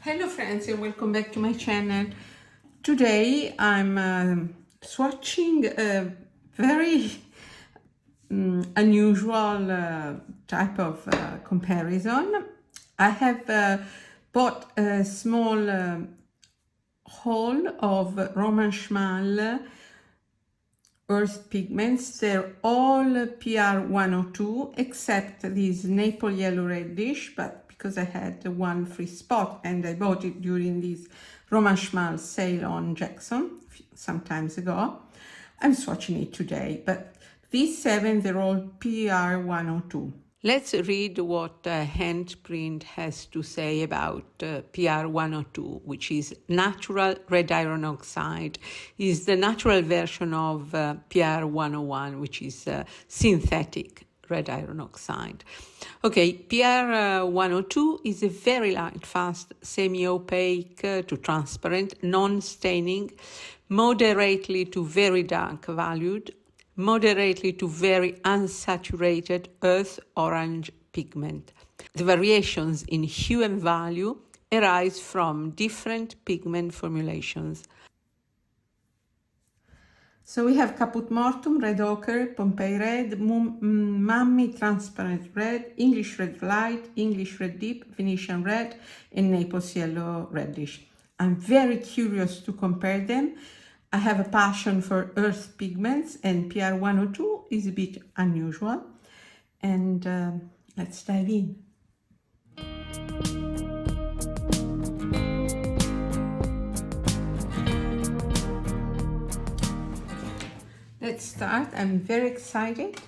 Hello friends and welcome back to my channel. Today I'm swatching a very unusual type of comparison. I have bought a small haul of Roman Szmal earth pigments. They're all PR102 except this maple yellow reddish, but because I had one free spot and I bought it during this Roman Szmal sale on Jackson some times ago, I'm swatching it today. But these 7, they're all PR102. Let's read what Handprint has to say about PR102, which is Natural Red Iron Oxide. Is the natural version of PR101, which is synthetic red iron oxide. Okay, PR102 is a very light, fast, semi-opaque to transparent, non-staining, moderately to very dark valued, moderately to very unsaturated earth orange pigment. The variations in hue and value arise from different pigment formulations. So we have Caput Mortuum, Red Ochre, Pompeii Red, Mummy Transparent Red, English Red Light, English Red Deep, Venetian Red, and Naples Yellow Reddish. I'm very curious to compare them. I have a passion for earth pigments, and PR102 is a bit unusual. And let's dive in. Let's start. I'm very excited.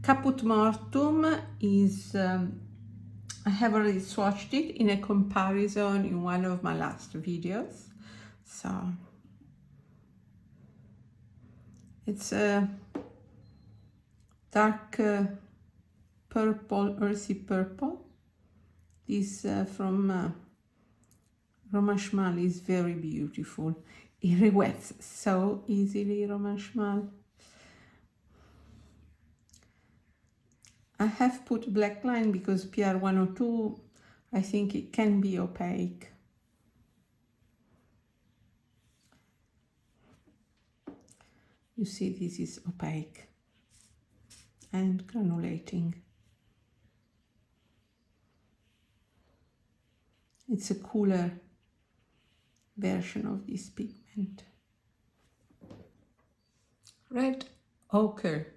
Caput Mortuum is, I have already swatched it in a comparison in one of my last videos. So it's a dark purple, earthy purple. This from Roman Szmal is very beautiful. It re-wets so easily, Roman Szmal. I have put a black line because PR102, I think it can be opaque. You see, this is opaque and granulating. It's a cooler version of this pigment. Red Ochre.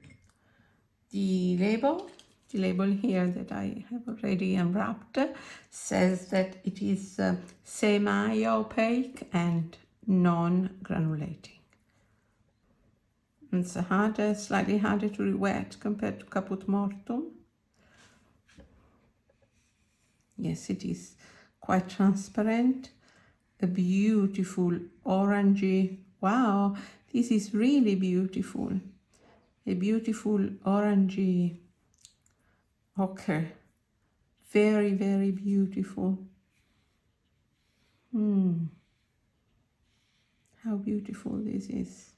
The label here that I have already unwrapped says that it is semi-opaque and non-granulating. It's slightly harder to re-wet compared to Caput Mortuum. Yes, it is quite transparent. A beautiful orangey, wow, this is really beautiful. A beautiful orangey ochre, very, very beautiful. How beautiful this is.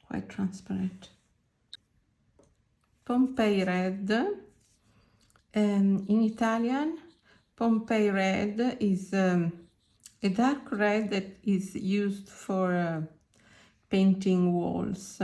Quite transparent. Pompeii Red. In Italian, Pompeii Red is a dark red that is used for painting walls.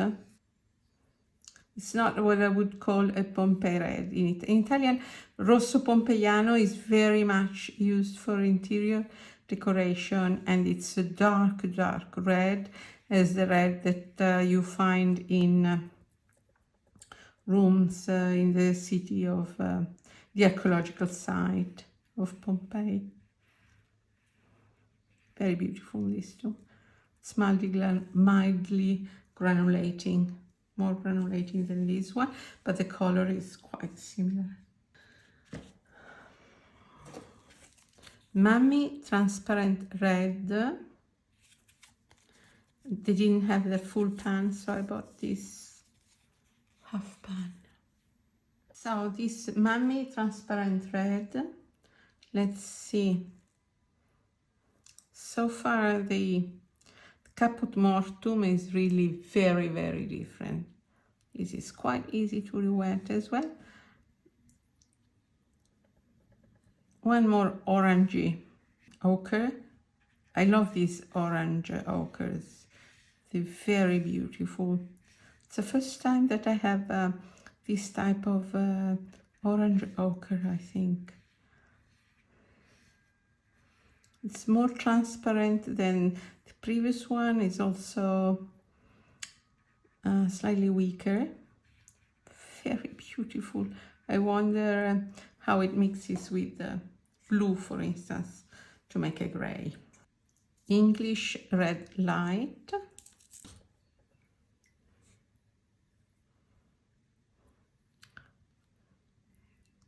It's not what I would call a Pompeii Red. In Italian, Rosso Pompeiano is very much used for interior decoration, and it's a dark, dark red, as the red that you find in rooms in the city of the archaeological site of Pompeii. Very beautiful, these two. It's mildly granulating, more granulating than this one, but the color is quite similar. Mummy Transparent Red. They didn't have the full pan, so I bought this half pan. So this Mummy Transparent Red, let's see. So far the Caput Mortuum is really very, very different This is quite easy to re-wet as well. One more orangey ochre. I love these orange ochres. They're very beautiful. It's the first time that I have this type of orange ochre, I think. It's more transparent than the previous one. It's also slightly weaker. Very beautiful. I wonder how it mixes with blue, for instance, to make a gray. English Red Light.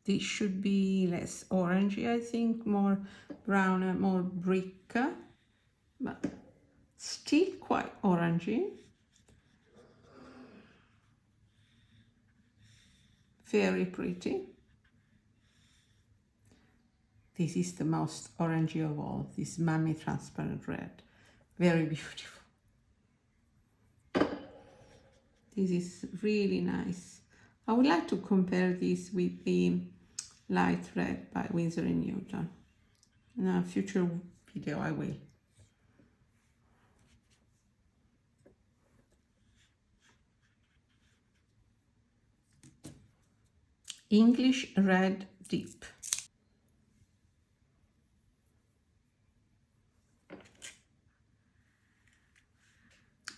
This should be less orangey, I think, more brown, more brick, but still quite orangey. Very pretty. This is the most orangey of all, this Mummy Transparent Red. Very beautiful. This is really nice. I would like to compare this with the Light Red by Winsor & Newton. In a future video I will. English Red Deep.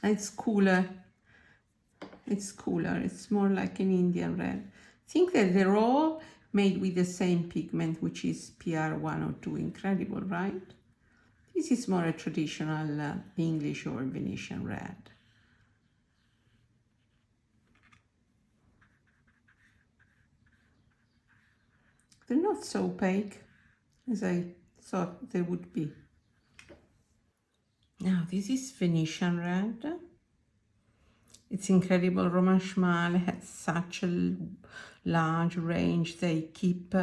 It's cooler. It's cooler. It's more like an Indian red. I think that they're all made with the same pigment, which is PR102. Incredible, right? This is more a traditional English or Venetian red. They're not so opaque as I thought they would be. Now this is Venetian red. It's incredible. Roman Szmal has such a large range. They keep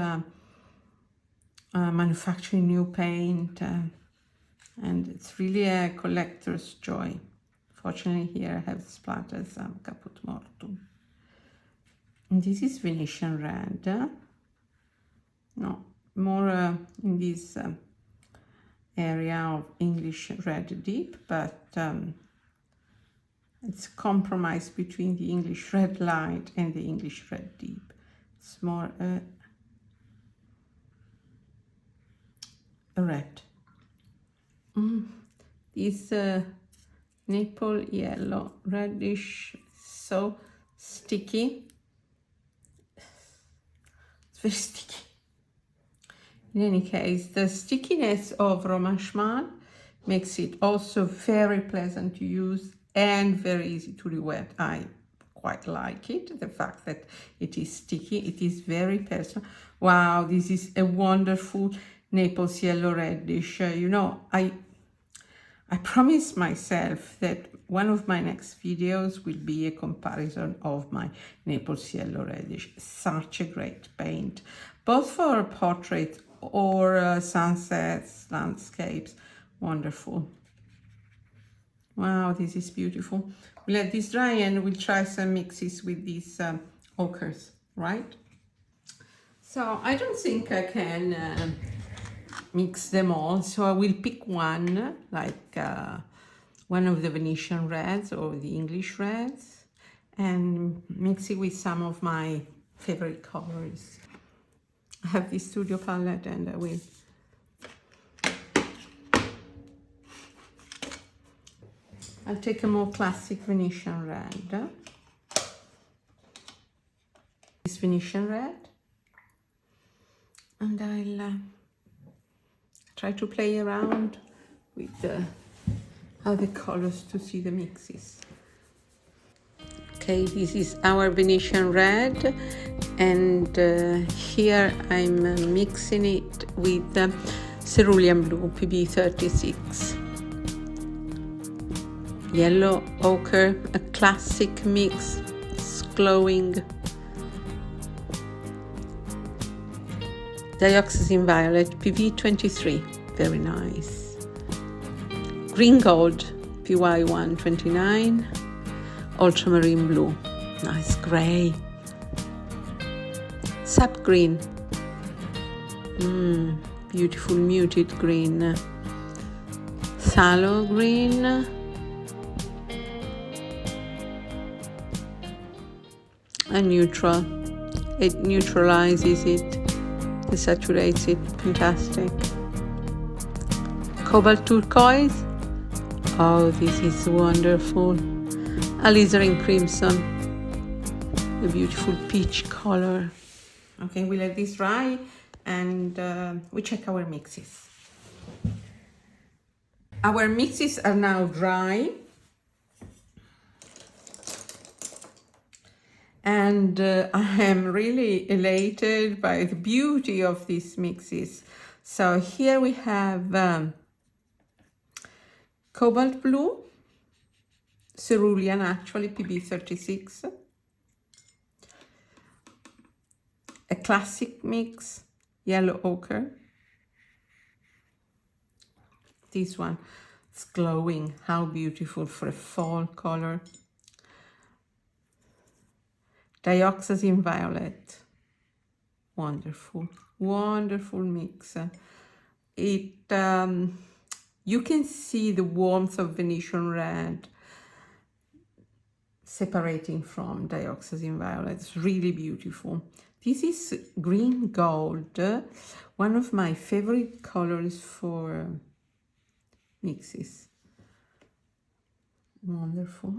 manufacturing new paint, and it's really a collector's joy. Fortunately, here I have splattered some Caput Mortuum. And this is Venetian red. No, more in this area of English Red Deep, but it's a compromise between the English Red Light and the English Red Deep. It's more a red. This Maple Yellow reddish, so sticky. It's very sticky. In any case, the stickiness of Roman Szmal makes it also very pleasant to use and very easy to re-wet. I quite like it, the fact that it is sticky. It is very personal. Wow, this is a wonderful Naples Yellow Reddish. You know, I promised myself that one of my next videos will be a comparison of my Naples Yellow Reddish. Such a great paint, both for portrait or sunsets, landscapes. Wonderful. Wow, this is beautiful. We'll let this dry and we'll try some mixes with these ochres, right? So I don't think I can mix them all, so I will pick one, like one of the Venetian reds or the English reds, and mix it with some of my favorite colors. I have this studio palette and I will I'll take a more classic Venetian red. This Venetian red, and I'll try to play around with other colors to see the mixes. Okay, this is our Venetian red, and here I'm mixing it with cerulean blue, PB36. Yellow ochre, a classic mix, it's glowing. Dioxazine violet, PV23, very nice. Green gold, PY129, ultramarine blue, Nice gray. Sap green. Beautiful muted green. Sallow green. And neutral. It neutralizes it, it saturates it. Fantastic. Cobalt turquoise. Oh, this is wonderful. Alizarin crimson. A beautiful peach color. Okay, we let this dry and we check our mixes. Our mixes are now dry. And I am really elated by the beauty of these mixes. So here we have cobalt blue, cerulean actually, PB36, a classic mix, yellow ochre. This one, it's glowing, how beautiful for a fall color. Dioxazine violet, wonderful, wonderful mix. It you can see the warmth of Venetian red separating from dioxazine violet. It's really beautiful. This is green gold, one of my favorite colors for mixes. Wonderful.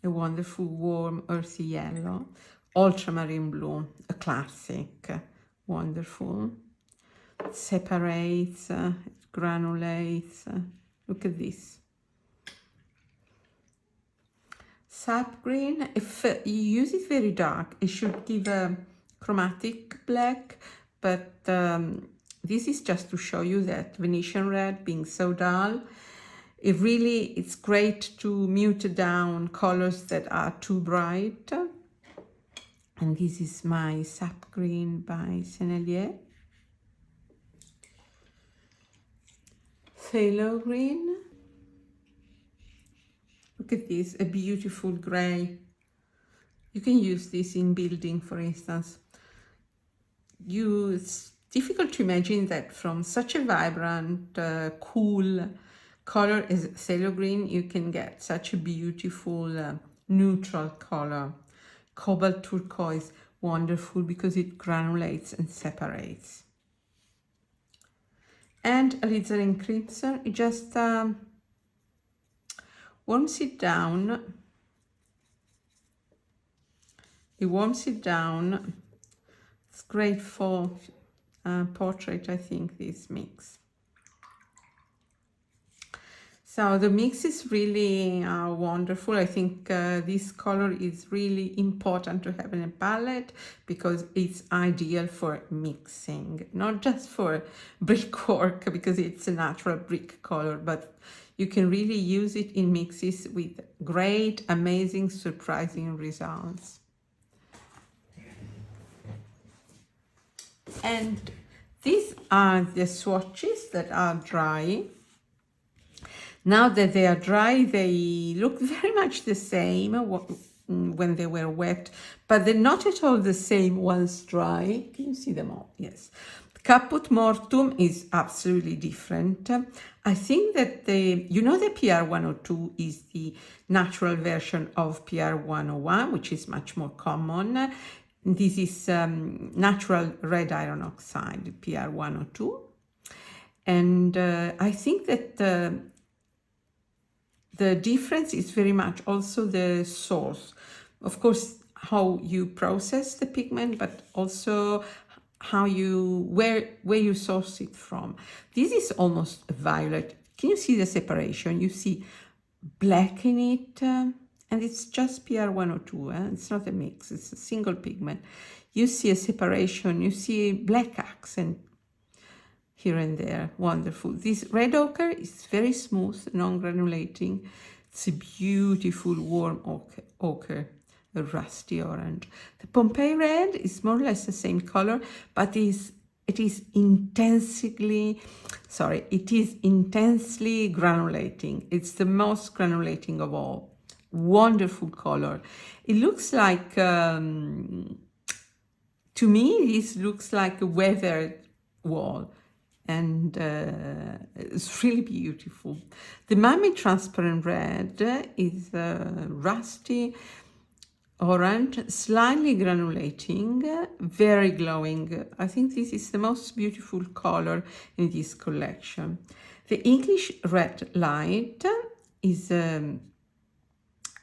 A wonderful warm earthy yellow, ultramarine blue, a classic, wonderful. It separates, it granulates. Look at this. Sap green, if you use it very dark, it should give a chromatic black, but this is just to show you that Venetian red being so dull, it's great to mute down colors that are too bright. And this is my sap green by Sennelier. Phthalo green. Look at this, a beautiful gray. You can use this in building, for instance. It's difficult to imagine that from such a vibrant, cool color as phthalo green, you can get such a beautiful neutral color. Cobalt turquoise, wonderful because it granulates and separates. And alizarin crimson, it just warms it down. It warms it down. It's great for portrait, I think, this mix. So the mix is really wonderful. I think this color is really important to have in a palette because it's ideal for mixing, not just for brickwork because it's a natural brick color, but you can really use it in mixes with great, amazing, surprising results. And these are the swatches that are dry. Now that they are dry, they look very much the same when they were wet, but they're not at all the same once dry. Can you see them all? Yes. Caput Mortuum is absolutely different. I think that the PR102 is the natural version of PR101, which is much more common. This is Natural Red Iron Oxide, PR102. And I think that the difference is very much also the source. Of course, how you process the pigment, but also how where you source it from. This is almost violet. Can you see the separation? You see black in it, and it's just PR102. It's not a mix, it's a single pigment. You see a separation, you see black accent here and there. Wonderful. This red ochre is very smooth, non-granulating. It's a beautiful warm ochre, a rusty orange. The Pompeii red is more or less the same color, but it is intensely granulating. It's the most granulating of all. wonderful color. It looks like, to me, this looks like a weathered wall, and it's really beautiful. The Mami Transparent Red is rusty orange, slightly granulating, very glowing. I think this is the most beautiful color in this collection. The English Red Light is a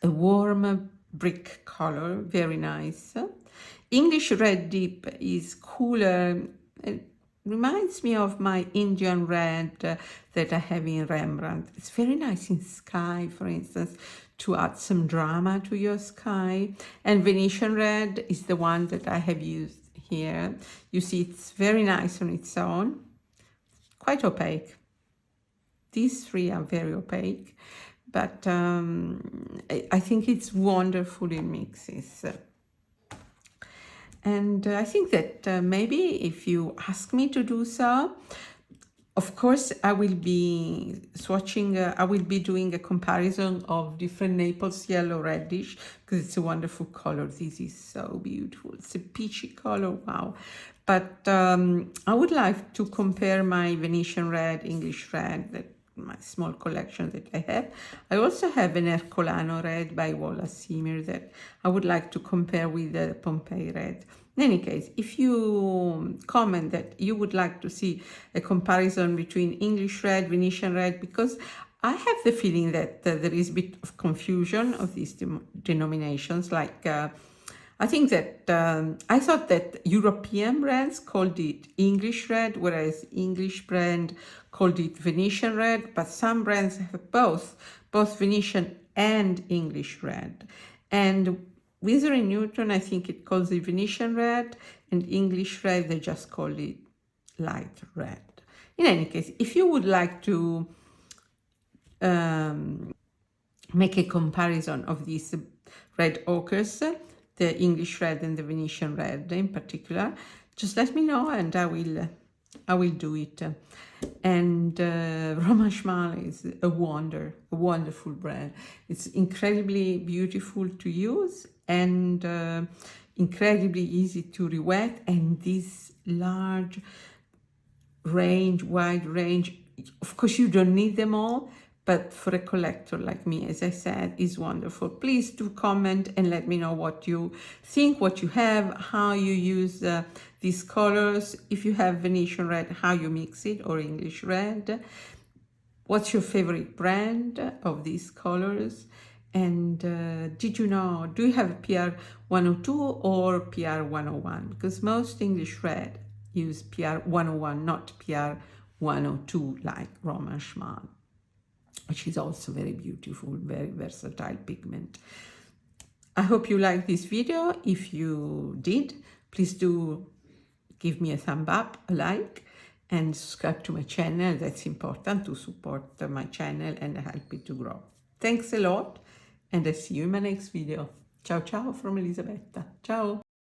warm brick color, very nice. English Red Deep is cooler. It reminds me of my Indian red that I have in Rembrandt. It's very nice in sky, for instance, to add some drama to your sky. And Venetian Red is the one that I have used here. You see, it's very nice on its own, quite opaque. These three are very opaque, but I think it's wonderful in mixes. And I think that maybe if you ask me to do so, of course, I will be swatching, I will be doing a comparison of different Naples yellow reddish, because it's a wonderful color. This is so beautiful. It's a peachy color, wow. But I would like to compare my Venetian red, English red, that my small collection that I have. I also have an Ercolano red by Wallace Simir that I would like to compare with the Pompeii red. In any case, if you comment that you would like to see a comparison between English red, Venetian red, because I have the feeling that there is a bit of confusion of these denominations, like I think that I thought that European brands called it English red, whereas English brand called it Venetian red, but some brands have both Venetian and English red. And Winsor & Newton, I think it calls it Venetian red, and English red, they just call it light red. In any case, if you would like to make a comparison of these red ochres, the English red and the Venetian red in particular, just let me know and I will do it. And Roman Szmal is a wonderful brand. It's incredibly beautiful to use and incredibly easy to re-wet, and this large range, wide range, of course you don't need them all, but for a collector like me, as I said, is wonderful. Please do comment and let me know what you think, what you have, how you use these colors. If you have Venetian red, how you mix it, or English red. What's your favorite brand of these colors? And did you know, do you have a PR102 or PR101? Because most English red use PR101, not PR102 like Roman Szmal, which is also very beautiful, very versatile pigment. I hope you liked this video. If you did, please do give me a thumb up, a like, and subscribe to my channel. That's important to support my channel and help it to grow. Thanks a lot, and I see you in my next video. Ciao ciao from Elisabetta. Ciao!